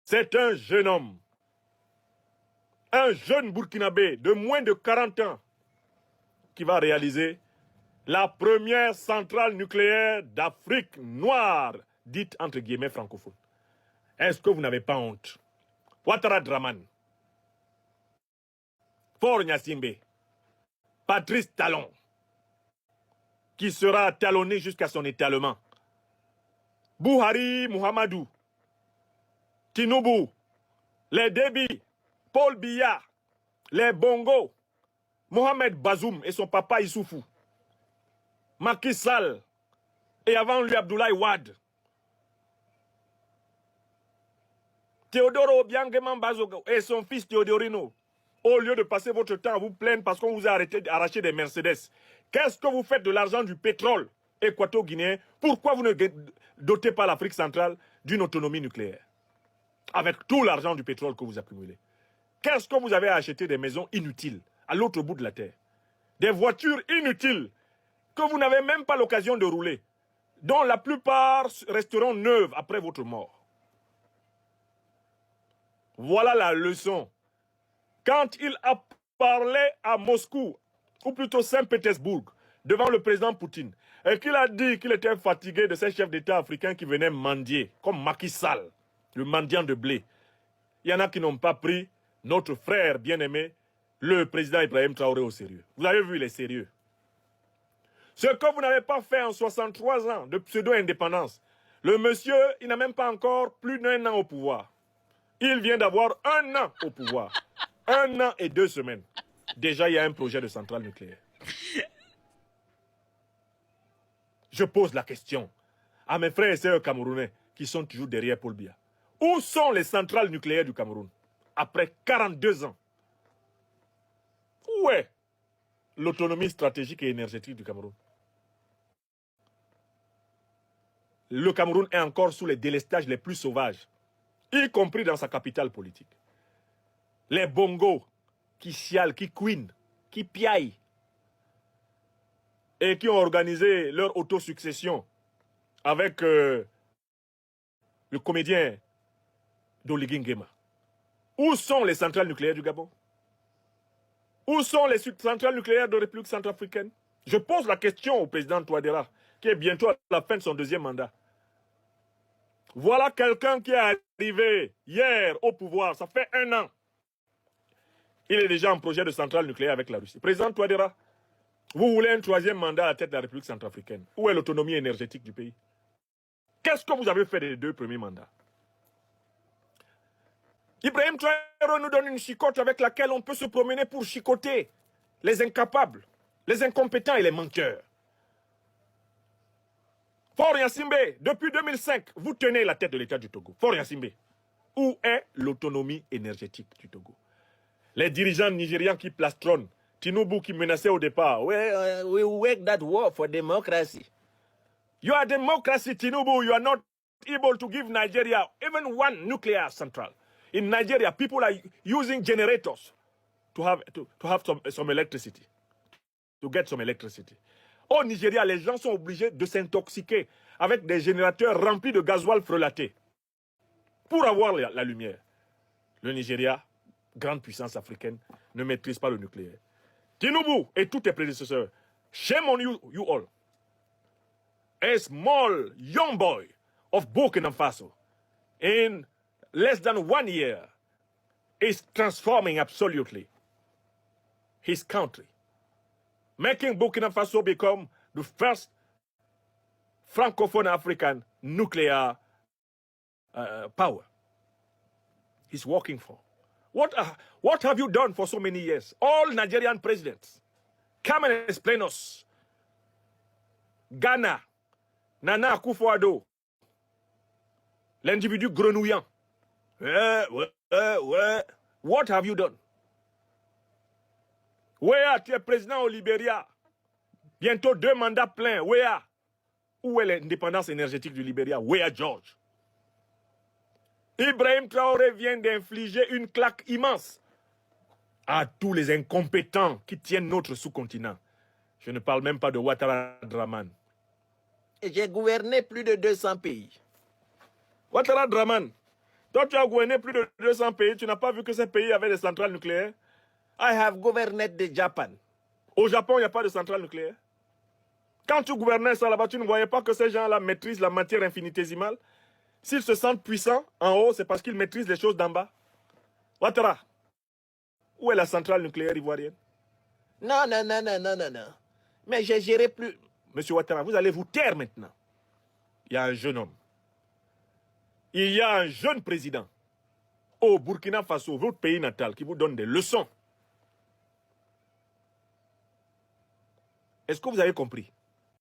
C'est un jeune homme, un jeune Burkinabé de moins de 40 ans qui va réaliser la première centrale nucléaire d'Afrique noire, dite entre guillemets francophone. Est-ce que vous n'avez pas honte? Ouattara Draman, Faure Gnassingbé, Patrice Talon, qui sera talonné jusqu'à son étalement. Buhari Muhammadu, Tinubu, les Déby, Paul Biya, les Bongo, Mohamed Bazoum et son papa Issoufou, Macky Sall et avant lui Abdoulaye Wade, Théodoro Obiang Bazogo et son fils Théodorino, au lieu de passer votre temps à vous plaindre parce qu'on vous a arraché des Mercedes, qu'est-ce que vous faites de l'argent du pétrole équato-guinéen? Pourquoi vous ne dotez pas l'Afrique centrale d'une autonomie nucléaire? Avec tout l'argent du pétrole que vous accumulez. Qu'est-ce que vous avez acheté des maisons inutiles à l'autre bout de la terre? Des voitures inutiles que vous n'avez même pas l'occasion de rouler, dont la plupart resteront neuves après votre mort. Voilà la leçon. Quand il a parlé à Moscou, ou plutôt Saint-Pétersbourg, devant le président Poutine, et qu'il a dit qu'il était fatigué de ces chefs d'État africains qui venaient mendier, comme Macky Sall, le mendiant de blé. Il y en a qui n'ont pas pris notre frère bien-aimé, le président Ibrahim Traoré, au sérieux. Vous avez vu, il est sérieux. Ce que vous n'avez pas fait en 63 ans de pseudo-indépendance, le monsieur, il n'a même pas encore plus d'1 an au pouvoir. Il vient d'avoir 1 an au pouvoir. 1 an et 2 semaines. Déjà, il y a un projet de centrale nucléaire. Je pose la question à mes frères et sœurs camerounais qui sont toujours derrière Paul Biya. Où sont les centrales nucléaires du Cameroun après 42 ans? Où est l'autonomie stratégique et énergétique du Cameroun? Le Cameroun est encore sous les délestages les plus sauvages, y compris dans sa capitale politique. Les bongos qui chialent, qui couinent, qui piaillent et qui ont organisé leur autosuccession avec le comédien Doligui Nguema. Où sont les centrales nucléaires du Gabon? Où sont les centrales nucléaires de la République centrafricaine? Je pose la question au président Touadéra, qui est bientôt à la fin de son 2e mandat. Voilà quelqu'un qui est arrivé hier au pouvoir, ça fait 1 an. Il est déjà en projet de centrale nucléaire avec la Russie. Président Touadéra, vous voulez un 3e mandat à la tête de la République centrafricaine. Où est l'autonomie énergétique du pays? Qu'est-ce que vous avez fait des 2 premiers mandats? Ibrahim Traoré nous donne une chicotte avec laquelle on peut se promener pour chicoter les incapables, les incompétents et les menteurs. Faure Gnassingbé, depuis 2005, vous tenez la tête de l'État du Togo. Faure Gnassingbé, où est l'autonomie énergétique du Togo? Les dirigeants nigérians qui plastronnent, Tinubu qui menaçait au départ. We wage that war for democracy. You are democracy, Tinubu. You are not able to give Nigeria even 1 nuclear central. In Nigeria, people are using generators to have some electricity, to get some electricity. Au Nigeria, les gens sont obligés de s'intoxiquer avec des générateurs remplis de gasoil frelaté pour avoir la lumière. Le Nigeria, grande puissance africaine, ne maîtrise pas le nucléaire. Tinubu et tous tes prédécesseurs, shame on you all. A small young boy of Burkina Faso, in less than 1 year, is transforming absolutely his country, making Burkina Faso become the first Francophone African nuclear power. He's working for. What have you done for so many years? All Nigerian presidents, come and explain us. Ghana, Nana Akufo-Addo, l'individu grenouillant. What have you done? Where tu es président au Libéria? Bientôt 2 mandats pleins. Where? Où est l'indépendance énergétique du Libéria? Where, George? Ibrahim Traoré vient d'infliger une claque immense à tous les incompétents qui tiennent notre sous-continent. Je ne parle même pas de Ouattara Draman. J'ai gouverné plus de 200 pays. Ouattara Draman, Toi, tu as gouverné plus de 200 pays. Tu n'as pas vu que ces pays avaient des centrales nucléaires? I have governed the Japan. Au Japon, il n'y a pas de centrale nucléaire. Quand tu gouvernais ça là-bas, tu ne voyais pas que ces gens-là maîtrisent la matière infinitésimale. S'ils se sentent puissants en haut, c'est parce qu'ils maîtrisent les choses d'en bas. Ouattara, où est la centrale nucléaire ivoirienne? Non, non, non, non, non, non, non. Mais j'ai géré plus. Monsieur Ouattara, vous allez vous taire maintenant. Il y a un jeune homme. Il y a un jeune président au Burkina Faso, votre pays natal, qui vous donne des leçons. Est-ce que vous avez compris?